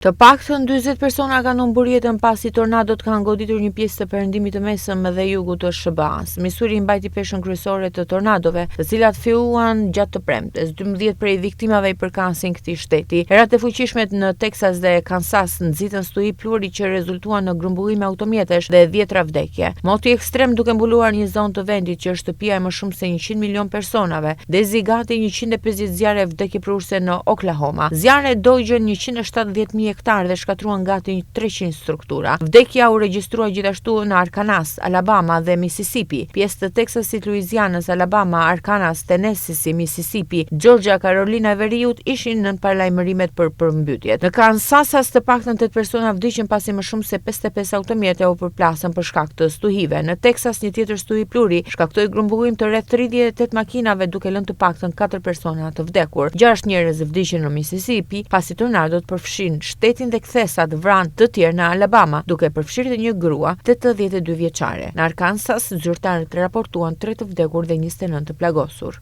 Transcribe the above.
Të paktën 40 persona kanë humbur jetën pasi tornadot kanë goditur një pjesë të perëndimit të mesëm dhe jugut të SBA-s. Missouri mbajti peshën kryesore të tornadove, të cilat filluan gjatë të premtes. 12 prej viktimave i përkasin këtij shteti. Erat e fuqishme në Texas dhe Kansas nxitën stuhi pluri që rezultuan në grumbullime automjetesh dhe 10 vdekje. Moti ekstrem duke mbuluar një zonë të vendit që është shtëpia e më shumë se 100 milion personave, dezi gati 150 zjarre vdekjeprurse në Oklahoma. Zjarret dogjën 170.000 hektar dhe shkatruan gati 300 struktura. Vdekja u regjistrua gjithashtu në Arkansas, Alabama dhe Mississippi. Pjesë të Texasit, Louisianës, Alabama, Arkansas, Tennessee, Mississippi, Georgia, Carolina e Veriut ishin në paralajmërimet për përmbytjet. Në Kansas të paktën 8 persona vdiqën pasi më shumë se 55 automjete u përplasën për shkak të stuhive. Në Texas një tjetër stuhi pluri shkaktoi grumbullim të rreth 38 makinave duke lënë të paktën 4 persona të vdekur. 6 njerëz vdiqën në Mississippi pasi tornadot përfshin shtetin dhe kthesat vranë të tjerë në Alabama, duke përfshirë një grua 82 vjeçare. Në Arkansas, zyrtarët raportuan 3 të vdekur dhe 29 të plagosur.